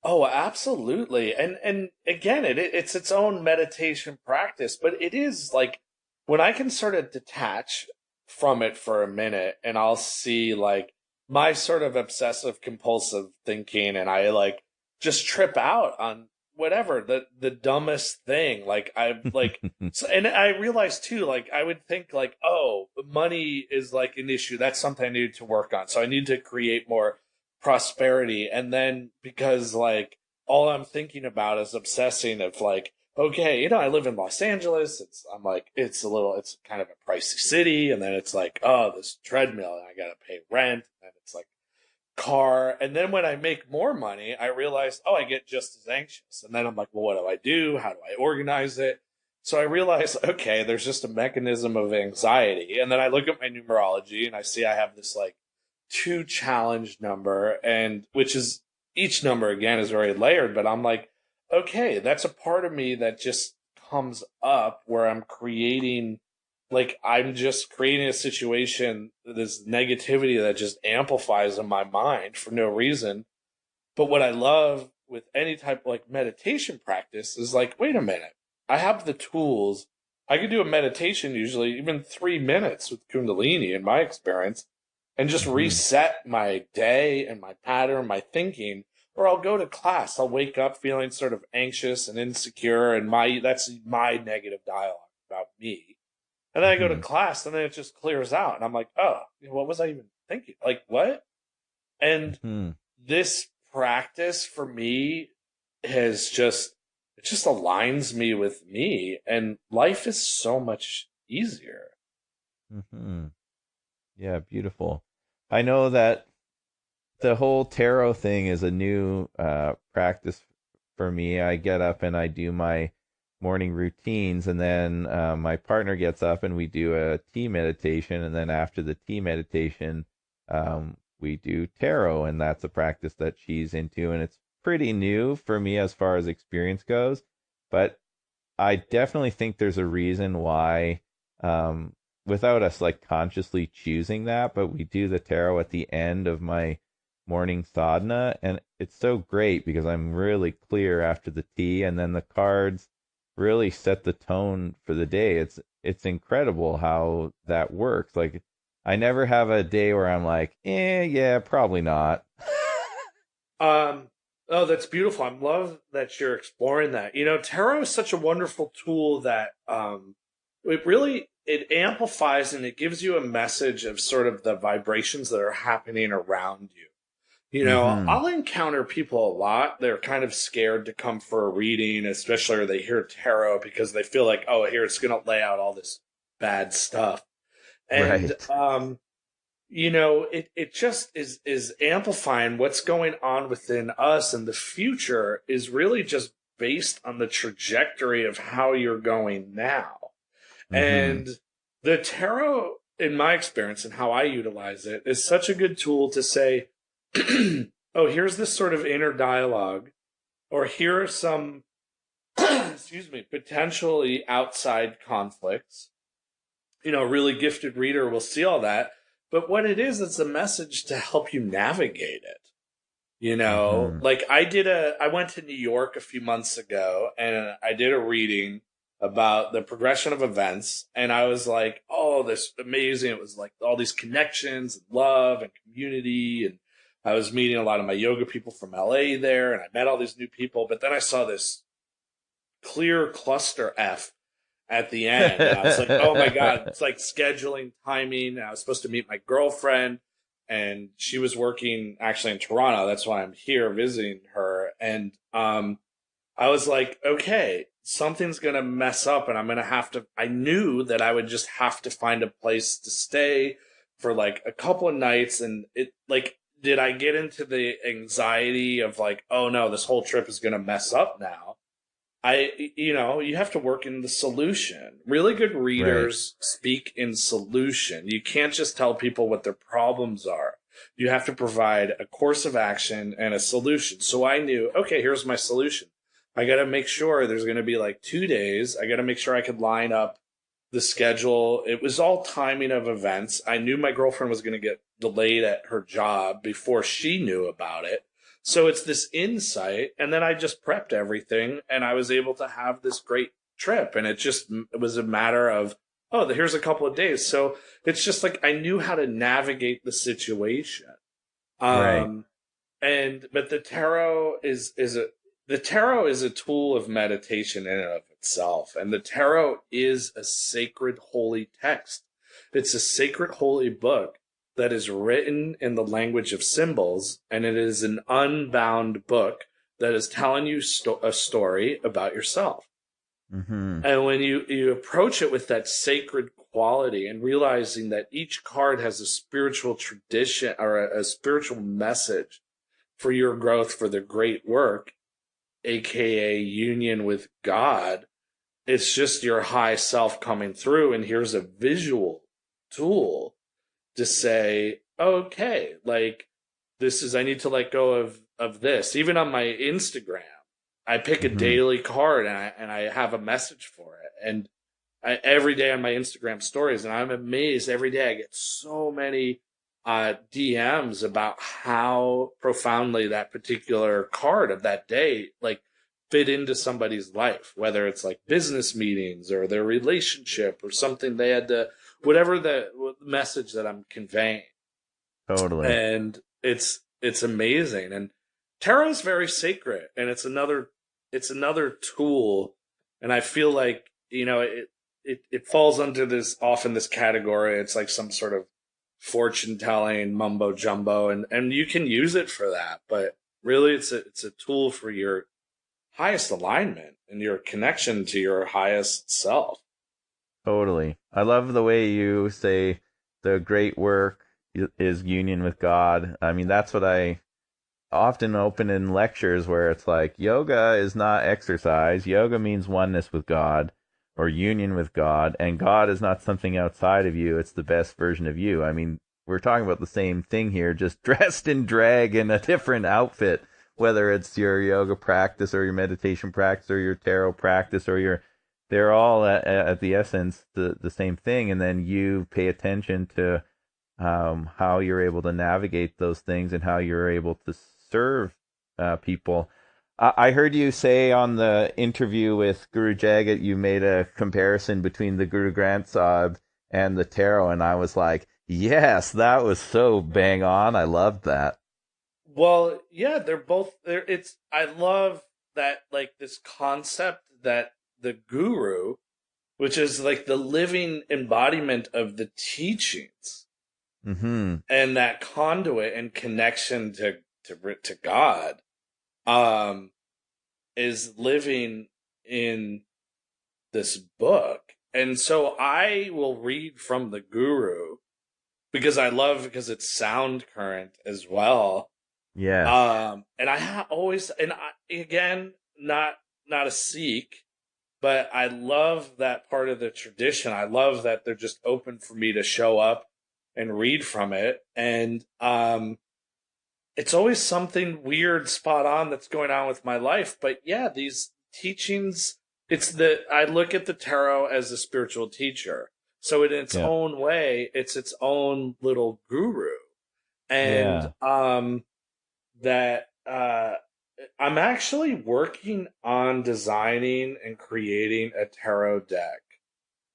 Oh, absolutely. And again, it's its own meditation practice, but it is like when I can sort of detach from it for a minute and I'll see like my sort of obsessive compulsive thinking and I like just trip out on whatever the dumbest thing. Like I like so, and I realized too, like I would think like, oh, money is like an issue. That's something I need to work on. So I need to create more prosperity. And then because like all I'm thinking about is obsessing of like, okay, I live in Los Angeles. I'm like, it's kind of a pricey city. And then it's like, oh, this treadmill and I got to pay rent. And it's like car. And then when I make more money, I realize, oh, I get just as anxious. And then I'm like, well, what do I do? How do I organize it? So I realize, okay, there's just a mechanism of anxiety. And then I look at my numerology and I see I have this like 2 challenge number, and which is each number again is very layered, but I'm like, okay, that's a part of me that just comes up where I'm just creating a situation, this negativity that just amplifies in my mind for no reason. But what I love with any type of like meditation practice is like, wait a minute, I have the tools. I can do a meditation usually even 3 minutes with Kundalini in my experience and just reset my day and my pattern, my thinking. Or I'll go to class. I'll wake up feeling sort of anxious and insecure, and that's my negative dialogue about me. And then I go to class, and then it just clears out, and I'm like, oh, what was I even thinking? Like, what? And this practice for me it just aligns me with me, and life is so much easier. Yeah, beautiful. I know that the whole tarot thing is a new practice for me. I get up and I do my morning routines, and then my partner gets up and we do a tea meditation, and then after the tea meditation, we do tarot, and that's a practice that she's into, and it's pretty new for me as far as experience goes, but I definitely think there's a reason why, without us like consciously choosing that, but we do the tarot at the end of my morning sadhana, and it's so great because I'm really clear after the tea, and then the cards really set the tone for the day. It's incredible how that works. Like I never have a day where I'm like, yeah, probably not. Oh, that's beautiful. I love that you're exploring that. Tarot is such a wonderful tool that it amplifies and it gives you a message of sort of the vibrations that are happening around you. I'll encounter people a lot. They're kind of scared to come for a reading, especially when they hear tarot because they feel like, oh, here it's going to lay out all this bad stuff. And, Right. It just is amplifying what's going on within us, and the future is really just based on the trajectory of how you're going now. And the tarot, in my experience and how I utilize it, is such a good tool to say, oh, here's this sort of inner dialogue, or here are some, potentially outside conflicts. A really gifted reader will see all that. But what it is, it's a message to help you navigate it. Like I went to New York a few months ago and I did a reading about the progression of events. And I was like, oh, this amazing. It was like all these connections and love and community. And I was meeting a lot of my yoga people from LA there. And I met all these new people. But then I saw this clear cluster F at the end. And I was like, oh my God, it's like scheduling, timing. I was supposed to meet my girlfriend and she was working actually in Toronto. That's why I'm here visiting her. And I was like, okay, something's going to mess up and I'm going to have to, I knew that I would just have to find a place to stay for like a couple of nights. And it like, did I get into the anxiety of like, oh no, this whole trip is going to mess up now? you have to work in the solution. Really good readers speak in solution. You can't just tell people what their problems are. You have to provide a course of action and a solution. So I knew, okay, here's my solution. I got to make sure there's going to be like 2 days. I got to make sure I could line up the schedule. It was all timing of events. I knew my girlfriend was going to get delayed at her job before she knew about it. So it's this insight. And then I just prepped everything and I was able to have this great trip. And it was a matter of, oh, here's a couple of days. So it's just like I knew how to navigate the situation. Right. But the tarot is a tool of meditation in and of itself. And the tarot is a sacred holy text. It's a sacred holy book that is written in the language of symbols, and it is an unbound book that is telling you a story about yourself. Mm-hmm. And when you approach it with that sacred quality and realizing that each card has a spiritual tradition or a spiritual message for your growth, for the great work, aka union with God, it's just your high self coming through. And here's a visual tool to say, okay, like I need to let go of this. Even on my Instagram, I pick a daily card and I have a message for it. And every day on my Instagram stories, and I'm amazed every day I get so many DMs about how profoundly that particular card of that day, like, fit into somebody's life, whether it's like business meetings or their relationship or something they had to, whatever the message that I'm conveying. Totally. And it's amazing. And tarot is very sacred, and it's another tool. And I feel like, it falls under this category. It's like some sort of fortune telling mumbo jumbo, and you can use it for that, but really it's a tool for your highest alignment and your connection to your highest self. Totally. I love the way you say the great work is union with God. I mean, that's what I often open in lectures, where it's like, yoga is not exercise. Yoga means oneness with God or union with God, and God is not something outside of you. It's the best version of you. I mean, we're talking about the same thing here, just dressed in drag in a different outfit, whether it's your yoga practice or your meditation practice or your tarot practice or they're all at the essence the same thing. And then you pay attention to how you're able to navigate those things and how you're able to serve people. I heard you say on the interview with Guru Jagat, you made a comparison between the Guru Granth Sahib and the tarot, and I was like, yes, that was so bang on. I loved that. Well, yeah, they're both there. I love that, like, this concept that the guru, which is like the living embodiment of the teachings, Mm-hmm. and that conduit and connection to God, is living in this book. And so I will read from the guru because it's sound current as well. Yeah. And again, not a Sikh, but I love that part of the tradition. I love that they're just open for me to show up and read from it. And it's always something weird, spot on that's going on with my life. But yeah, these teachings, I look at the tarot as a spiritual teacher. So in its own way, it's its own little guru. And that I'm actually working on designing and creating a tarot deck.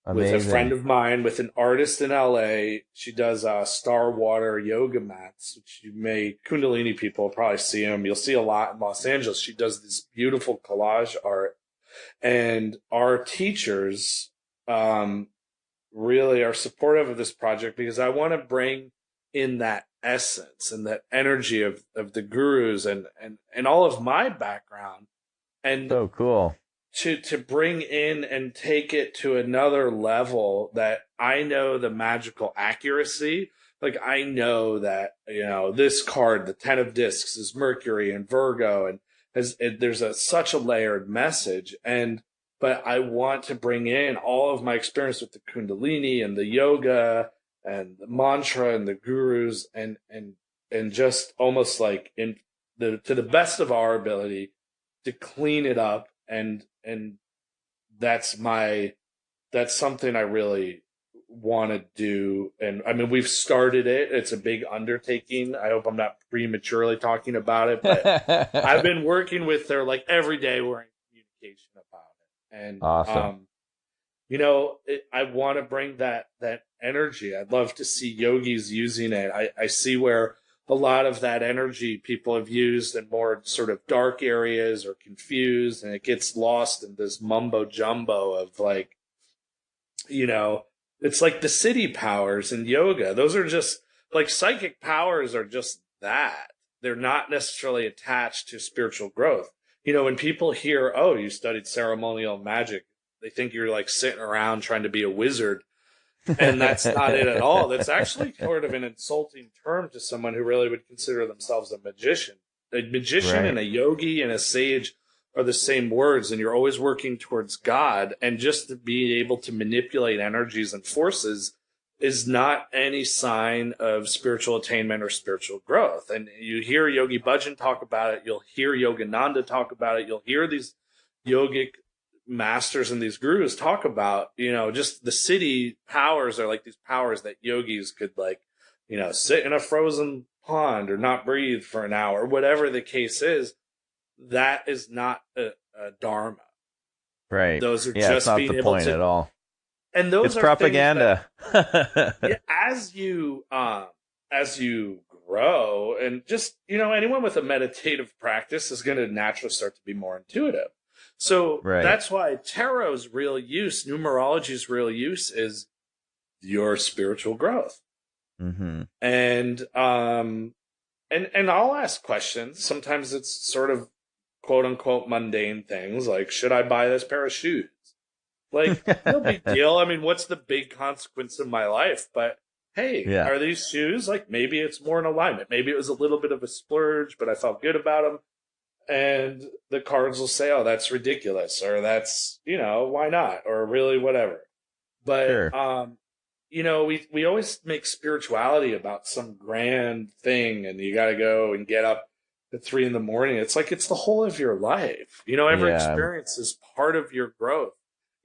Amazing. With a friend of mine, with an artist in LA. She does star water yoga mats, which Kundalini people will probably see them. You'll see a lot in Los Angeles. She does this beautiful collage art. And our teachers really are supportive of this project because I want to bring in that essence and that energy of the gurus and all of my background. And so cool. To bring in and take it to another level, that I know the magical accuracy. Like, I know that, this card, the 10 of discs, is Mercury and Virgo, there's such a layered message. But I want to bring in all of my experience with the Kundalini and the yoga and the mantra and the gurus and just almost like to the best of our ability to clean it up. And that's something I really want to do. And I mean, we've started it. It's a big undertaking. I hope I'm not prematurely talking about it, but I've been working with her like every day. We're in communication about it. And, Awesome. I want to bring that energy. I'd love to see yogis using it. I see where a lot of that energy people have used in more sort of dark areas or confused, and it gets lost in this mumbo jumbo of like, it's like the city powers in yoga. Those are just like psychic powers are just that. They're not necessarily attached to spiritual growth. When people hear, oh, you studied ceremonial magic, they think you're like sitting around trying to be a wizard. And that's not it at all. That's actually sort of an insulting term to someone who really would consider themselves a magician. A magician Right. and a yogi and a sage are the same words, and you're always working towards God. And just to be able to manipulate energies and forces is not any sign of spiritual attainment or spiritual growth. And you hear Yogi Bhajan talk about it. You'll hear Yogananda talk about it. You'll hear these yogic masters and these gurus talk about, just the city powers are like these powers that yogis could like, sit in a frozen pond or not breathe for an hour, whatever the case is. That is not a dharma. Right. Those are Yeah, just it's not being the able point to, at all. and those It's are propaganda. as you grow, and just anyone with a meditative practice is going to naturally start to be more intuitive. So Right. that's why tarot's real use, numerology's real use, is your spiritual growth. Mm-hmm. And I'll ask questions. Sometimes it's sort of quote unquote mundane things like, should I buy this pair of shoes? Like, no big deal. I mean, what's the big consequence of my life? But hey, Yeah. Are these shoes, like, maybe it's more in alignment. Maybe it was a little bit of a splurge, but I felt good about them. And the cards will say, oh, that's ridiculous, or that's, why not, or really whatever. But, Sure. we always make spirituality about some grand thing, and you got to go and get up at 3 a.m. It's like, it's the whole of your life. Every Yeah. experience is part of your growth.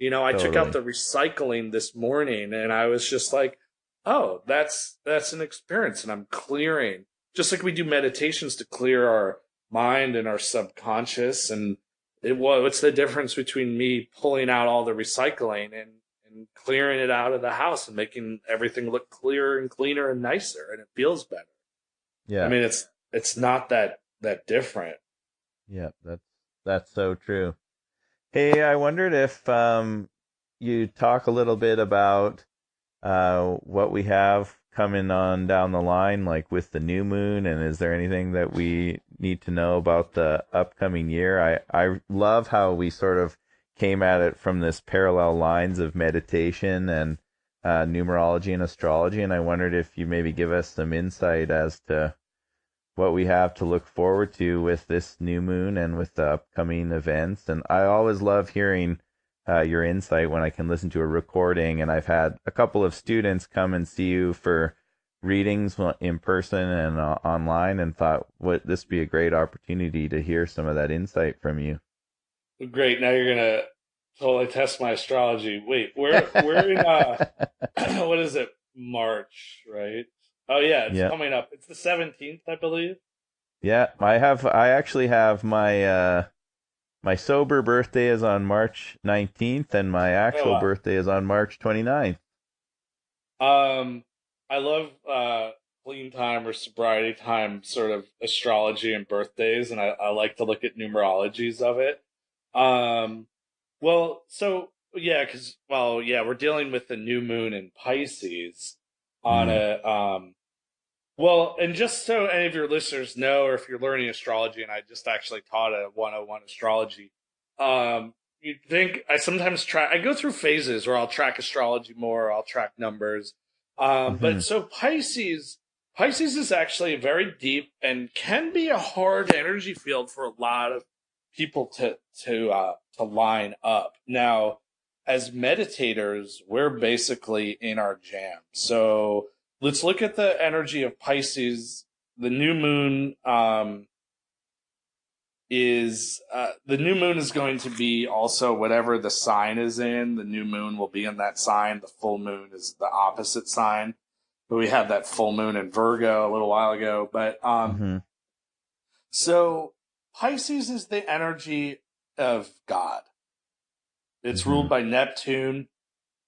I took out Totally. the recycling this morning, and I was just like, oh, that's an experience, and I'm clearing. Just like we do meditations to clear our mind and our subconscious. And what's the difference between me pulling out all the recycling and clearing it out of the house and making everything look clearer and cleaner and nicer, and it feels better? Yeah. I mean, it's not that different. Yeah, that's so true. Hey, I wondered if you talk a little bit about what we have coming on down the line, like with the new moon, and is there anything that we need to know about the upcoming year? I love how we sort of came at it from this parallel lines of meditation and numerology and astrology, and I wondered if you maybe give us some insight as to what we have to look forward to with this new moon and with the upcoming events. And I always love hearing your insight when I can listen to a recording. And I've had a couple of students come and see you for readings in person and online, and thought, this would be a great opportunity to hear some of that insight from you. Great. Now you're gonna totally test my astrology. Wait, we're in what is it? March, right? Oh yeah, it's coming up. It's the 17th, I believe. Yeah, I actually have my my sober birthday is on March 19th, and my actual birthday is on March 29th. I love clean time or sobriety time sort of astrology and birthdays, and I like to look at numerologies of it. Well, so yeah, we're dealing with the new moon in Pisces on well, and just so any of your listeners know, or if you're learning astrology, and I just actually taught a 101 astrology, you'd think I sometimes I go through phases where I'll track astrology more, I'll track numbers. But so Pisces is actually very deep and can be a hard energy field for a lot of people to line up. Now, as meditators, we're basically in our jam. So let's look at the energy of Pisces. The new moon is going to be also whatever the sign is in. The new moon will be in that sign. The full moon is the opposite sign. But we had that full moon in Virgo a little while ago. But so Pisces is the energy of God. It's ruled by Neptune,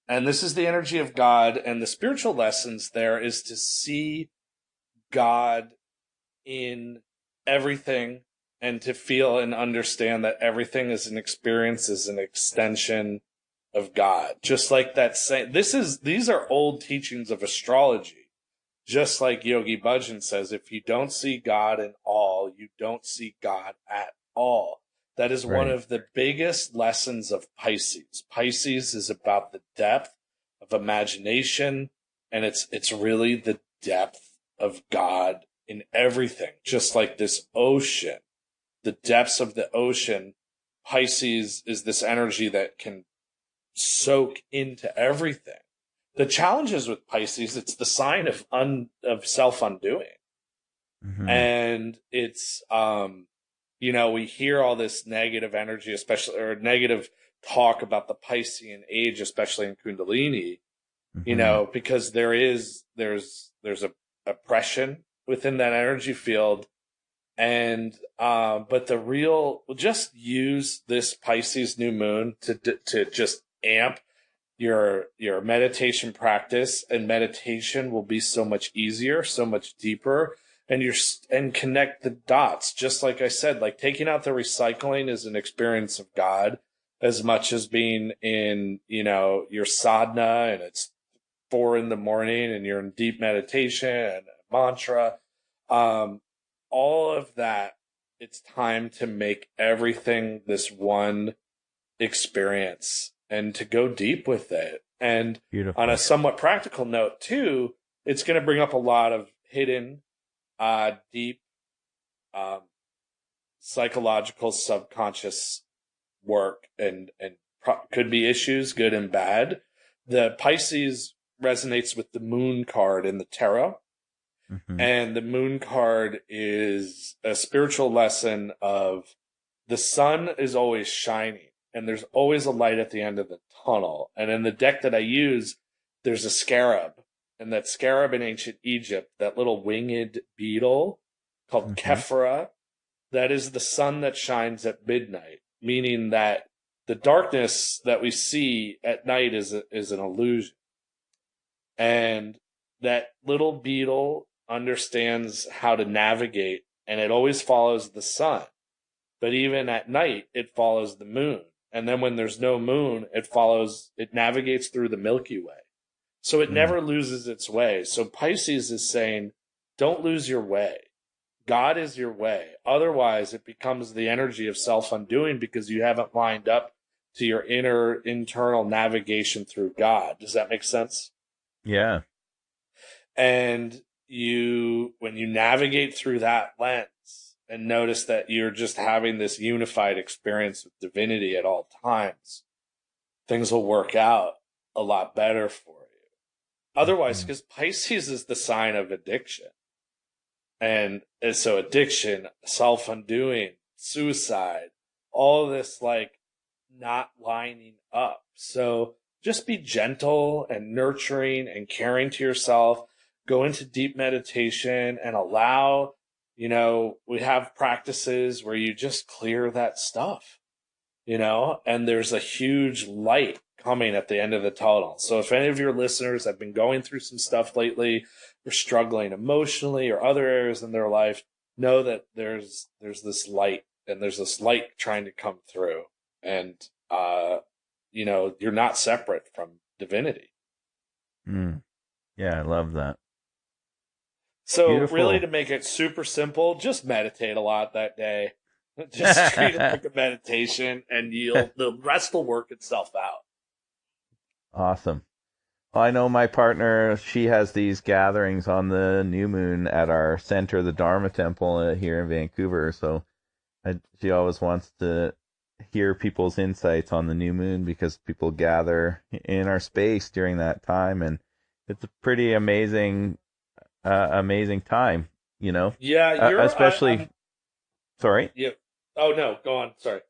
and this is the energy of God. And the spiritual lessons there is to see God in everything, and to feel and understand that everything is an experience, is an extension of God. Just like that saying, these are old teachings of astrology. Just like Yogi Bhajan says, if you don't see God in all, you don't see God at all. That is one of the biggest lessons of Pisces. Pisces is about the depth of imagination, and it's really the depth of God in everything. Just like this ocean, the depths of the ocean, Pisces is this energy that can soak into everything. The challenge is with Pisces, it's the sign of self-undoing. And it's, we hear all this negative energy, especially, or negative talk about the Piscean age, especially in Kundalini, because there's a oppression within that energy field. And, but just use this Pisces new moon to just amp your meditation practice, and meditation will be so much easier, so much deeper, and connect the dots. Just like I said, like taking out the recycling is an experience of God as much as being in, your sadhana and it's 4 a.m. and you're in deep meditation and mantra. All of that, it's time to make everything this one experience and to go deep with it. And Beautiful. On a somewhat practical note too, it's going to bring up a lot of hidden, deep, psychological, subconscious work and could be issues, good and bad. The Pisces resonates with the moon card in the tarot. And the moon card is a spiritual lesson of the sun is always shining and there's always a light at the end of the tunnel. And in the deck that I use, there's a scarab, and that scarab in ancient Egypt, that little winged beetle called Kephra, that is the sun that shines at midnight, meaning that the darkness that we see at night is an illusion. And that little beetle understands how to navigate, and it always follows the sun. But even at night, it follows the moon. And then when there's no moon, it navigates through the Milky Way. So it never loses its way. So Pisces is saying, don't lose your way. God is your way. Otherwise, it becomes the energy of self-undoing because you haven't lined up to your internal navigation through God. Does that make sense? Yeah. And when you navigate through that lens and notice that you're just having this unified experience with divinity at all times, things will work out a lot better for you. Otherwise, because Pisces is the sign of addiction. And so addiction, self-undoing, suicide, all this like not lining up. So just be gentle and nurturing and caring to yourself. Go into deep meditation and allow, we have practices where you just clear that stuff, and there's a huge light coming at the end of the tunnel. So if any of your listeners have been going through some stuff lately, or struggling emotionally or other areas in their life, know that there's this light, and there's this light trying to come through. And, you're not separate from divinity. Yeah, I love that. So Beautiful. Really, to make it super simple, just meditate a lot that day. Just treat it like a meditation, and the rest will work itself out. Awesome. Well, I know my partner, she has these gatherings on the new moon at our center, the Dharma Temple here in Vancouver. So She always wants to hear people's insights on the new moon because people gather in our space during that time, and it's a pretty amazing time, you know. Yeah, Especially, I'm sorry. yeah. Oh no, go on. Sorry.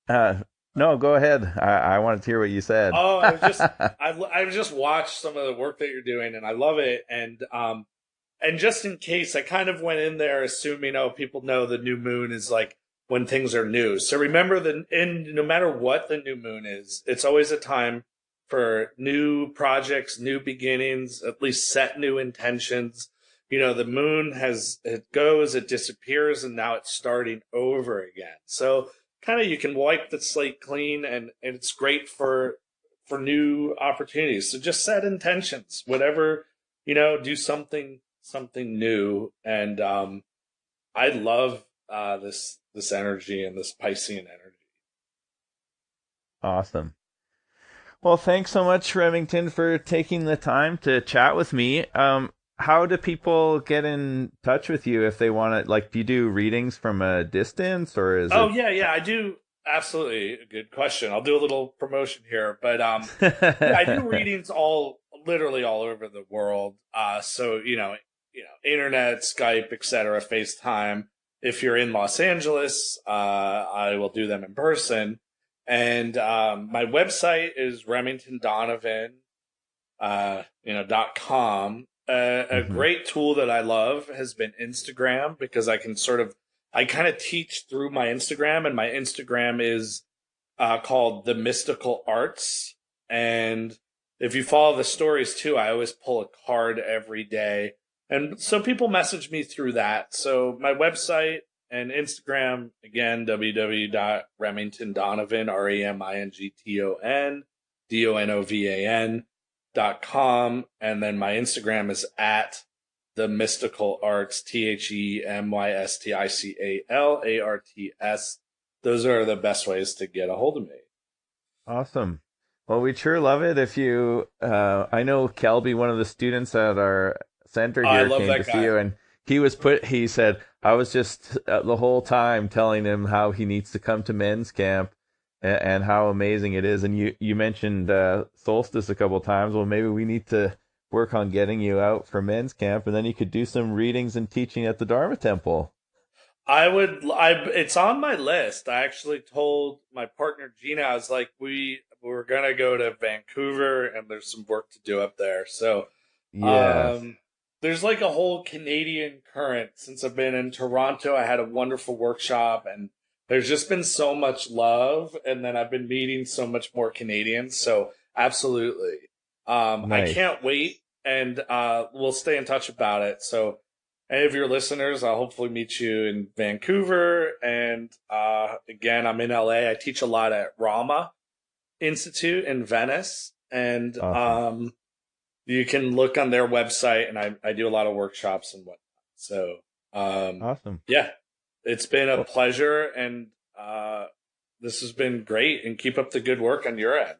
Uh, no, go ahead. I wanted to hear what you said. Oh, I've just watched some of the work that you're doing, and I love it. And just in case, I kind of went in there assuming, oh, people know the new moon is like when things are new. So remember that no matter what the new moon is, it's always a time for new projects, new beginnings, at least set new intentions. You know, the moon it goes, it disappears, and now it's starting over again. So kind of you can wipe the slate clean, and it's great for new opportunities. So just set intentions, whatever, do something new. And I love this energy and this Piscean energy. Awesome. Well, thanks so much, Remington, for taking the time to chat with me. How do people get in touch with you if they want to? Like, do you do readings from a distance, or is Oh it? yeah, I do. Absolutely, a good question. I'll do a little promotion here, but yeah, I do readings literally all over the world. So internet, Skype, etc., FaceTime. If you're in Los Angeles, I will do them in person. And my website is Remington Donovan, .com. A Mhm. great tool that I love has been Instagram, because I kind of teach through my Instagram, and my Instagram is called The Mystical Arts. And if you follow the stories too, I always pull a card every day. And so people message me through that. So my website and Instagram, again, www.remingtondonovan, RemingtonDonovan.com. And then my Instagram is at The Mystical Arts, TheMysticalarts. Those are the best ways to get a hold of me. Awesome. Well, we'd sure love it if you. I know Kelby, one of the students at our center I here, love came to that see guy. you, and he said, I was just the whole time telling him how he needs to come to men's camp, and how amazing it is. And you mentioned solstice a couple times. Well, maybe we need to work on getting you out for men's camp, and then you could do some readings and teaching at the Dharma Temple. It's on my list. I actually told my partner Gina, I was like, we're gonna go to Vancouver, and there's some work to do up there. So, Yes. um, there's like a whole Canadian current. Since I've been in Toronto, I had a wonderful workshop, and there's just been so much love. And then I've been meeting so much more Canadians. So absolutely. I Nice. can't wait, and we'll stay in touch about it. So any of your listeners, I'll hopefully meet you in Vancouver. And again, I'm in LA. I teach a lot at Rama Institute in Venice. And Awesome. you can look on their website, and I do a lot of workshops and whatnot. So Awesome. yeah, it's been a Well, pleasure. And this has been great. And keep up the good work on your end.